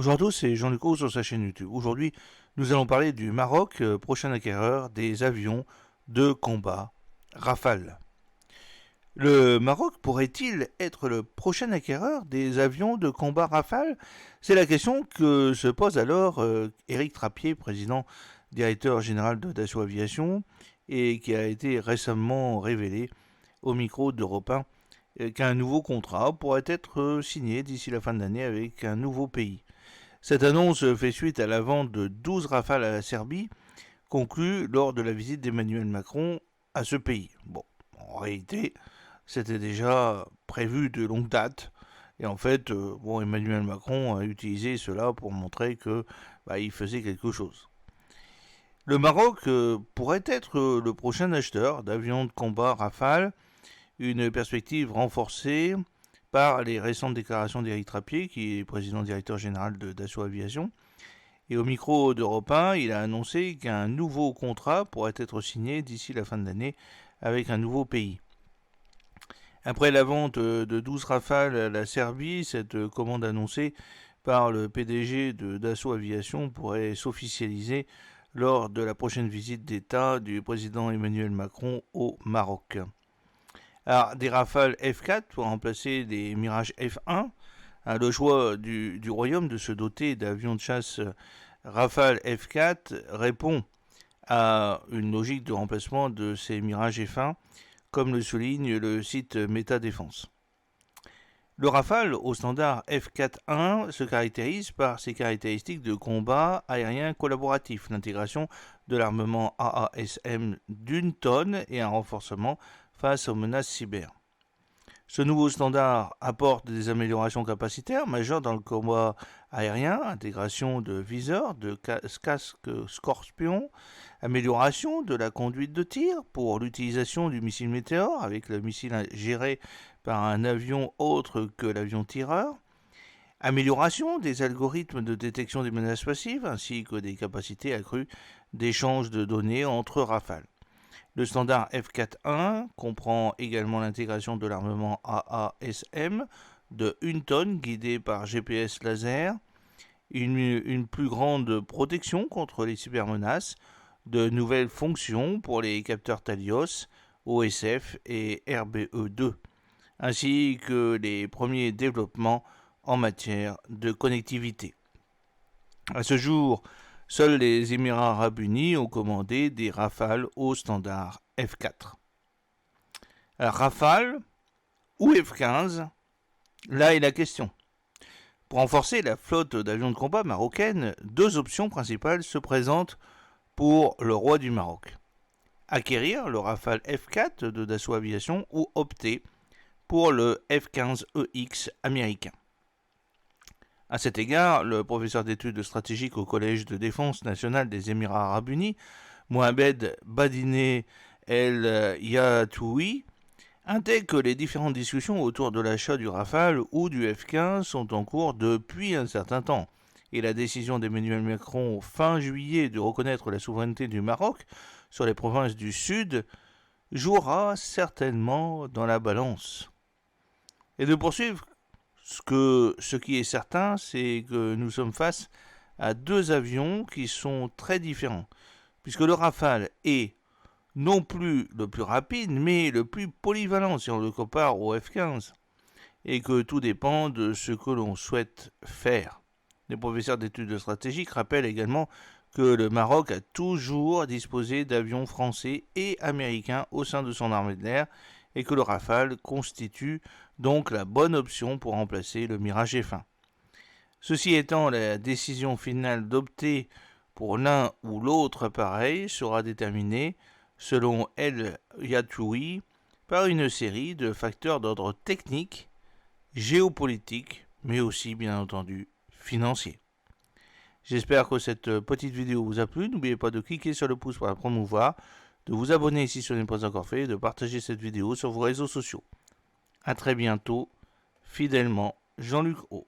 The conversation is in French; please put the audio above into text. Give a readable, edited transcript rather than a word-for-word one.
Bonjour à tous, c'est Jean-Luc Roux sur sa chaîne YouTube. Aujourd'hui, nous allons parler du Maroc, prochain acquéreur des avions de combat Rafale. Le Maroc pourrait-il être le prochain acquéreur des avions de combat Rafale? C'est la question que se pose alors Éric Trappier, président directeur général de Dassault Aviation, et qui a été récemment révélé au micro d'Europe 1 qu'un nouveau contrat pourrait être signé d'ici la fin de l'année avec un nouveau pays. Cette annonce fait suite à la vente de 12 Rafales à la Serbie, conclue lors de la visite d'Emmanuel Macron à ce pays. Bon, en réalité, c'était déjà prévu de longue date. Et en fait, Emmanuel Macron a utilisé cela pour montrer que il faisait quelque chose. Le Maroc pourrait être le prochain acheteur d'avions de combat Rafale, une perspective renforcée par les récentes déclarations d'Éric Trappier, qui est président directeur général de Dassault Aviation. Et au micro d'Europe 1, il a annoncé qu'un nouveau contrat pourrait être signé d'ici la fin de l'année avec un nouveau pays. Après la vente de 12 Rafales à la Serbie, cette commande annoncée par le PDG de Dassault Aviation pourrait s'officialiser lors de la prochaine visite d'État du président Emmanuel Macron au Maroc. Alors, des Rafales F4 pour remplacer des Mirage F1. Le choix du Royaume de se doter d'avions de chasse Rafale F4 répond à une logique de remplacement de ces Mirage F1, comme le souligne le site Métadéfense. Le Rafale au standard F4.1 se caractérise par ses caractéristiques de combat aérien collaboratif, l'intégration de l'armement AASM d'une tonne et un renforcement face aux menaces cyber. Ce nouveau standard apporte des améliorations capacitaires majeures dans le combat aérien, intégration de viseurs, de casques Scorpion, amélioration de la conduite de tir pour l'utilisation du missile Météore avec le missile géré par un avion autre que l'avion tireur, amélioration des algorithmes de détection des menaces passives ainsi que des capacités accrues d'échange de données entre Rafales. Le standard F4.1 comprend également l'intégration de l'armement AASM de 1 tonne guidé par GPS laser, une plus grande protection contre les cybermenaces, de nouvelles fonctions pour les capteurs Talios, OSF et RBE2, ainsi que les premiers développements en matière de connectivité. À ce jour, seuls les Émirats arabes unis ont commandé des Rafales au standard F4. Alors, Rafale ou F-15, là est la question. Pour renforcer la flotte d'avions de combat marocaine, deux options principales se présentent pour le roi du Maroc. Acquérir le Rafale F4 de Dassault Aviation ou opter pour le F-15EX américain. À cet égard, le professeur d'études stratégiques au Collège de défense nationale des Émirats arabes unis, Mohamed Badine El Yatoui, intègre que les différentes discussions autour de l'achat du Rafale ou du F-15 sont en cours depuis un certain temps, et la décision d'Emmanuel Macron fin juillet de reconnaître la souveraineté du Maroc sur les provinces du Sud jouera certainement dans la balance. Et de poursuivre, ce qui est certain, c'est que nous sommes face à deux avions qui sont très différents, puisque le Rafale est non plus le plus rapide, mais le plus polyvalent si on le compare au F-15, et que tout dépend de ce que l'on souhaite faire. Les professeurs d'études stratégiques rappellent également que le Maroc a toujours disposé d'avions français et américains au sein de son armée de l'air, et que le Rafale constitue donc la bonne option pour remplacer le Mirage F1. Ceci étant, la décision finale d'opter pour l'un ou l'autre appareil sera déterminée, selon El Yatoui, par une série de facteurs d'ordre technique, géopolitique, mais aussi bien entendu financier. J'espère que cette petite vidéo vous a plu. N'oubliez pas de cliquer sur le pouce pour la promouvoir, de vous abonner si ce n'est pas encore fait et de partager cette vidéo sur vos réseaux sociaux. A très bientôt, fidèlement, Jean-Luc Roux.